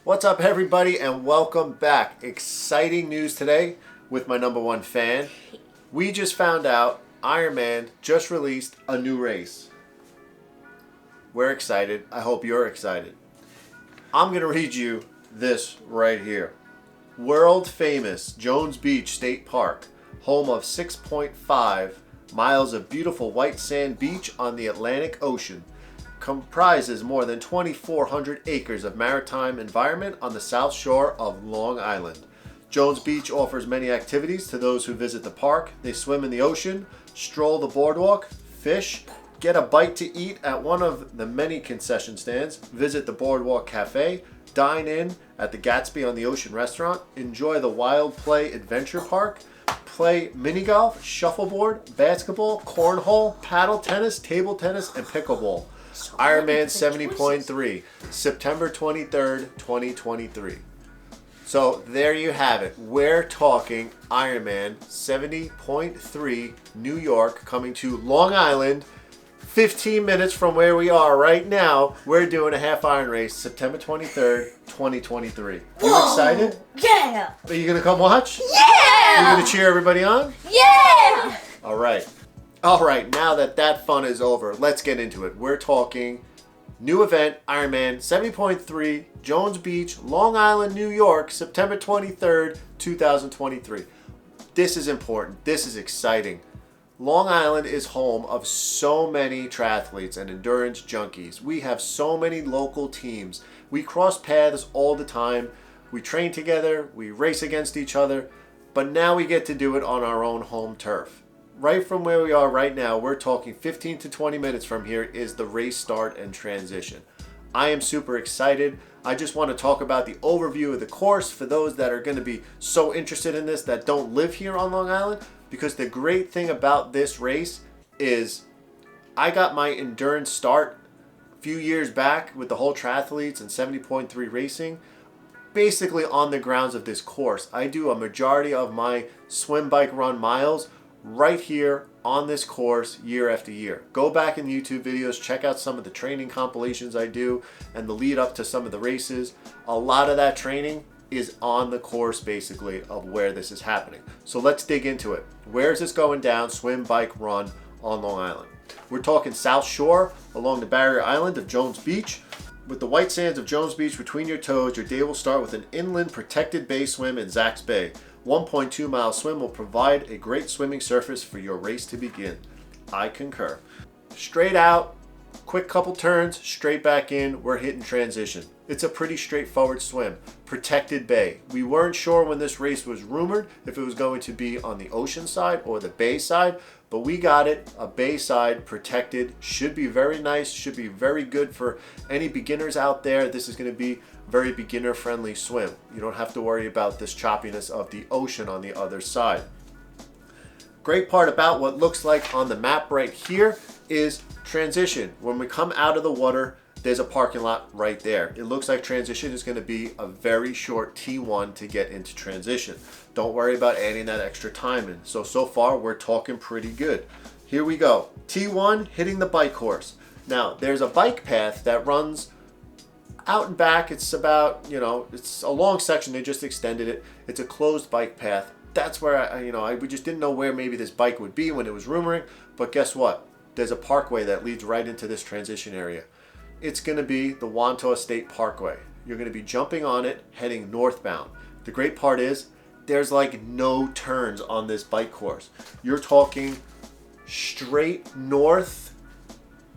What's up, everybody, and welcome back. Exciting news today with my number one fan. We just found out Ironman just released a new race. We're excited. I hope you're excited. I'm going to read you this right here. World famous Jones Beach State Park, home of 6.5 miles of beautiful white sand beach on the Atlantic Ocean, comprises more than 2,400 acres of maritime environment on the south shore of Long Island. Jones Beach offers many activities to those who visit the park. They swim in the ocean, stroll the boardwalk, fish, get a bite to eat at one of the many concession stands, visit the Boardwalk Cafe, dine in at the Gatsby on the Ocean restaurant, enjoy the WildPlay Adventure Park, play mini golf, shuffleboard, basketball, cornhole, paddle tennis, table tennis, and pickleball. Ironman 70.3, September 23rd, 2023. So there you have it. We're talking Ironman 70.3 New York coming to Long Island. 15 minutes from where we are right now. We're doing a half iron race September 23rd, 2023. You excited? Yeah! Are you going to come watch? Yeah! You going to cheer everybody on? Yeah! All right, now that fun is over, let's get into it. We're talking new event, Ironman 70.3, Jones Beach, Long Island, New York, September 23rd, 2023. This is important. This is exciting. Long Island is home of so many triathletes and endurance junkies. We have so many local teams. We cross paths all the time. We train together. We race against each other. But now we get to do it on our own home turf. Right from where we are right now, we're talking 15 to 20 minutes from here is the race start and transition. I am super excited. I just want to talk about the overview of the course for those that are going to be so interested in this that don't live here on Long Island, because the great thing about this race is I got my endurance start a few years back with the whole triathletes and 70.3 racing basically on the grounds of this course. I do a majority of my swim, bike, run miles right here on this course year after year. Go back in the YouTube videos, check out some of the training compilations I do and the lead up to some of the races. A lot of that training is on the course basically of where this is happening. So let's dig into it. Where is this going down, swim, bike, run on Long Island? We're talking South Shore along the barrier island of Jones Beach. With the white sands of Jones Beach between your toes, your day will start with an inland protected bay swim in Zack's Bay. 1.2 mile swim will provide a great swimming surface for your race to begin. I concur. Straight out, quick couple turns, straight back in, we're hitting transition. It's a pretty straightforward swim. Protected bay. We weren't sure when this race was rumored if it was going to be on the ocean side or the bay side, but we got it. A bay side, protected. Should be very nice, should be very good for any beginners out there. This is going to be very beginner friendly swim. You don't have to worry about this choppiness of the ocean on the other side. Great part about what looks like on the map right here is transition. When we come out of the water, there's a parking lot right there. It looks like transition is going to be a very short T1 to get into transition. Don't worry about adding that extra time in. So far we're talking pretty good. Here we go. T1 hitting the bike course. Now there's a bike path that runs out and back. It's about, it's a long section. They just extended it. It's a closed bike path. That's where we just didn't know where maybe this bike would be when it was rumoring. But guess what? There's a parkway that leads right into this transition area. It's going to be the Wantagh State Parkway. You're going to be jumping on it, heading northbound. The great part is there's like no turns on this bike course. You're talking straight north,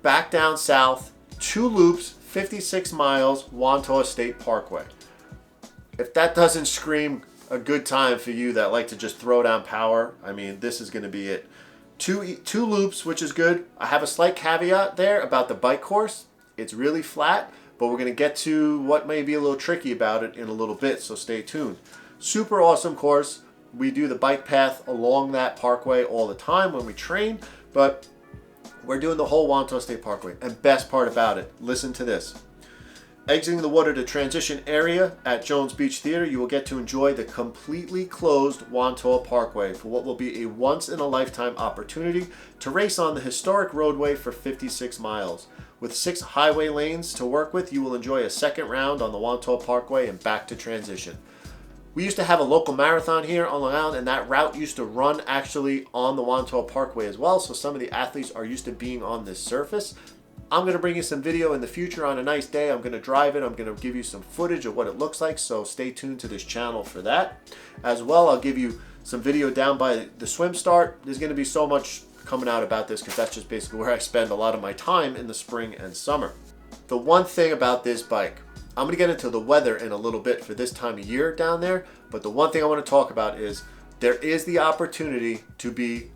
back down south, 2 loops, 56 miles, Wantagh State Parkway. If that doesn't scream a good time for you that like to just throw down power, I mean, this is going to be it. Two loops, which is good. I have a slight caveat there about the bike course. It's really flat, but we're going to get to what may be a little tricky about it in a little bit, so stay tuned. Super awesome course. We do the bike path along that parkway all the time when we train, but we're doing the whole Wantagh State Parkway. And best part about it, listen to this. Exiting the water to transition area at Jones Beach Theater, you will get to enjoy the completely closed Wantagh Parkway for what will be a once-in-a-lifetime opportunity to race on the historic roadway for 56 miles. With 6 highway lanes to work with, you will enjoy a second round on the Wantagh Parkway and back to transition. We used to have a local marathon here on Long Island, and that route used to run actually on the Wantagh Parkway as well, so some of the athletes are used to being on this surface. I'm going to bring you some video in the future on a nice day. I'm going to drive it. I'm going to give you some footage of what it looks like, so stay tuned to this channel for that. As well, I'll give you some video down by the swim start. There's going to be so much coming out about this because that's just basically where I spend a lot of my time in the spring and summer. The one thing about this bike, I'm going to get into the weather in a little bit for this time of year down there, but the one thing I want to talk about is there is the opportunity to be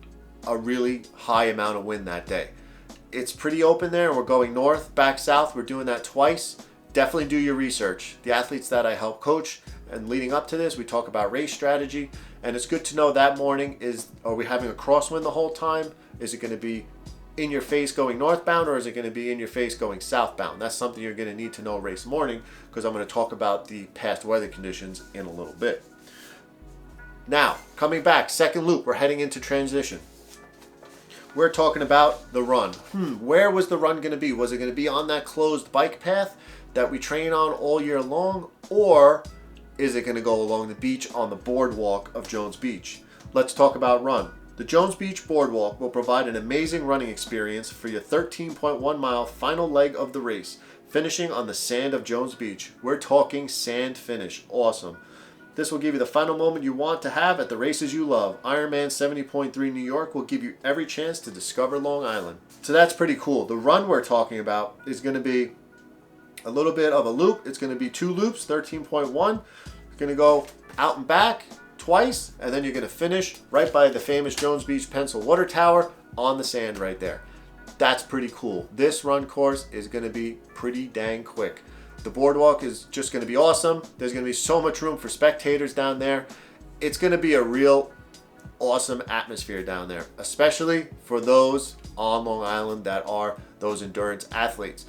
a really high amount of wind that day. It's pretty open there, and we're going north, back south. We're doing that twice. Definitely do your research. The athletes that I help coach, and leading up to this, we talk about race strategy, and it's good to know that morning are we having a crosswind the whole time? Is it going to be in your face going northbound, or is it going to be in your face going southbound? That's something you're going to need to know race morning, because I'm going to talk about the past weather conditions in a little bit. Now, coming back, second loop, we're heading into transition. We're talking about the run. Where was the run going to be? Was it going to be on that closed bike path that we train on all year long? Or is it going to go along the beach on the boardwalk of Jones Beach? Let's talk about run. The Jones Beach Boardwalk will provide an amazing running experience for your 13.1 mile final leg of the race, finishing on the sand of Jones Beach. We're talking sand finish. Awesome. This will give you the final moment you want to have at the races you love. Ironman 70.3 New York will give you every chance to discover Long Island. So that's pretty cool. The run we're talking about is going to be a little bit of a loop. It's going to be 2 loops, 13.1. It's going to go out and back twice, and then you're going to finish right by the famous Jones Beach Pencil Water Tower on the sand right there. That's pretty cool. This run course is going to be pretty dang quick. The boardwalk is just going to be awesome. There's going to be so much room for spectators down there. It's going to be a real awesome atmosphere down there, especially for those on Long Island that are those endurance athletes.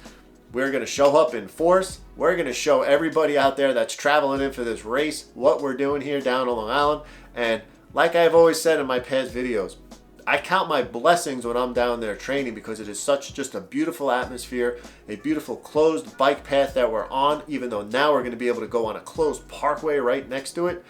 We're going to show up in force. We're going to show everybody out there that's traveling in for this race what we're doing here down on Long Island. And like I've always said in my past videos, I count my blessings when I'm down there training, because it is such just a beautiful atmosphere, a beautiful closed bike path that we're on, even though now we're going to be able to go on a closed parkway right next to it.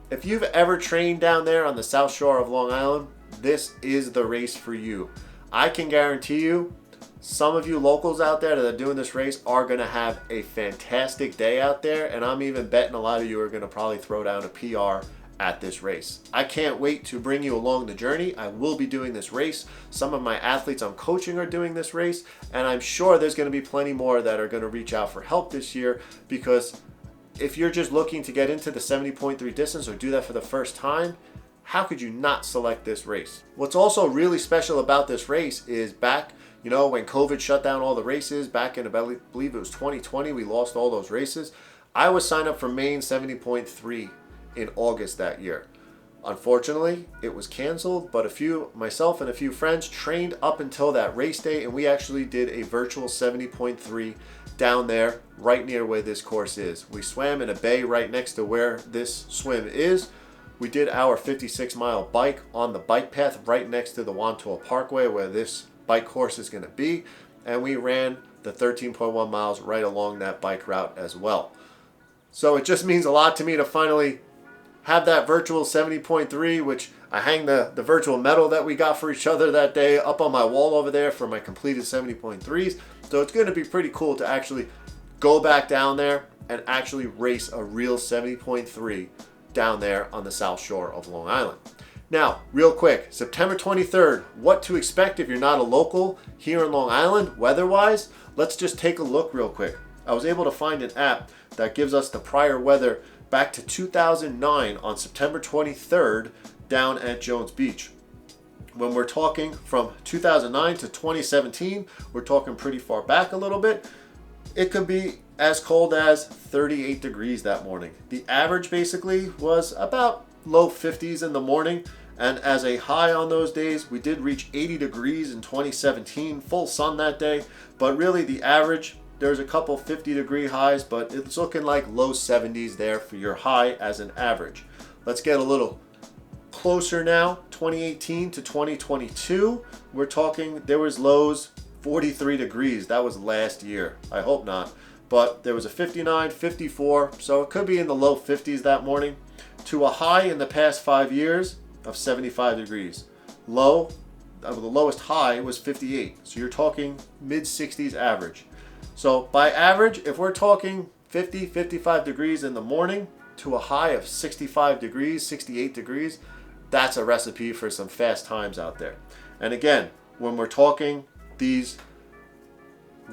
If you've ever trained down there on the South Shore of Long Island, this is the race for you. I can guarantee you, some of you locals out there that are doing this race are going to have a fantastic day out there, and I'm even betting a lot of you are going to probably throw down a PR at this race. I can't wait to bring you along the journey. I will be doing this race. Some of my athletes I'm coaching are doing this race, and I'm sure there's going to be plenty more that are going to reach out for help this year, because if you're just looking to get into the 70.3 distance or do that for the first time, how could you not select this race? What's also really special about this race is back, when COVID shut down all the races back in, I believe it was 2020, we lost all those races. I was signed up for Maine 70.3 in August that year. Unfortunately, it was canceled, but myself and a few friends trained up until that race day, and we actually did a virtual 70.3 down there right near where this course is. We swam in a bay right next to where this swim is. We did our 56-mile bike on the bike path right next to the Wantagh Parkway where this bike course is going to be, and we ran the 13.1 miles right along that bike route as well. So it just means a lot to me to finally have that virtual 70.3, which I hang the virtual medal that we got for each other that day up on my wall over there for my completed 70.3s. So it's going to be pretty cool to actually go back down there and actually race a real 70.3 down there on the South Shore of Long Island. Now, real quick, September 23rd, what to expect if you're not a local here in Long Island, weather-wise? Let's just take a look real quick. I was able to find an app that gives us the prior weather back to 2009 on September 23rd down at Jones Beach. When we're talking from 2009 to 2017, we're talking pretty far back a little bit. It could be as cold as 38 degrees that morning. The average basically was about low 50s in the morning, and as a high on those days, we did reach 80 degrees in 2017, full sun that day, but really the average there's a couple 50-degree highs, but it's looking like low 70s there for your high as an average. Let's get a little closer now. 2018 to 2022, we're talking there was lows 43 degrees. That was last year. I hope not. But there was a 59, 54, so it could be in the low 50s that morning, to a high in the past 5 years of 75 degrees. Low, the lowest high was 58. So you're talking mid 60s average. So by average, if we're talking 50, 55 degrees in the morning to a high of 65 degrees, 68 degrees, that's a recipe for some fast times out there. And again, when we're talking these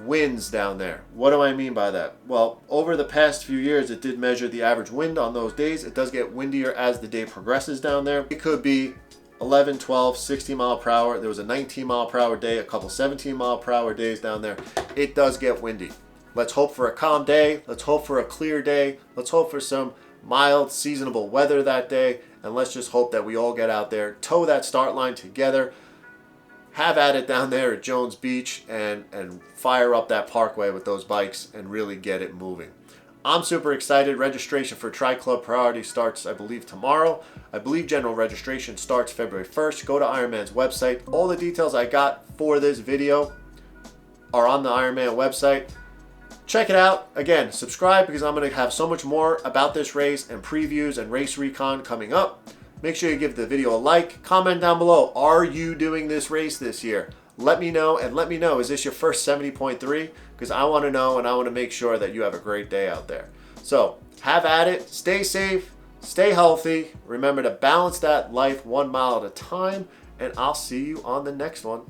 winds down there, what do I mean by that? Well, over the past few years, it did measure the average wind on those days. It does get windier as the day progresses down there. It could be 11, 12, 16 mile per hour. There was a 19 mile per hour day, a couple 17 mile per hour days down there. It does get windy. Let's hope for a calm day. Let's hope for a clear day. Let's hope for some mild seasonable weather that day. And let's just hope that we all get out there, toe that start line together, have at it down there at Jones Beach, and fire up that parkway with those bikes and really get it moving. I'm super excited. Registration for Tri-Club Priority starts, I believe, tomorrow. I believe general registration starts February 1st. Go to Ironman's website. All the details I got for this video are on the Ironman website. Check it out. Again, subscribe, because I'm going to have so much more about this race and previews and race recon coming up. Make sure you give the video a like. Comment down below. Are you doing this race this year? Let me know, and let me know, is this your first 70.3? Because I want to know, and I want to make sure that you have a great day out there. So have at it. Stay safe. Stay healthy. Remember to balance that life 1 mile at a time, and I'll see you on the next one.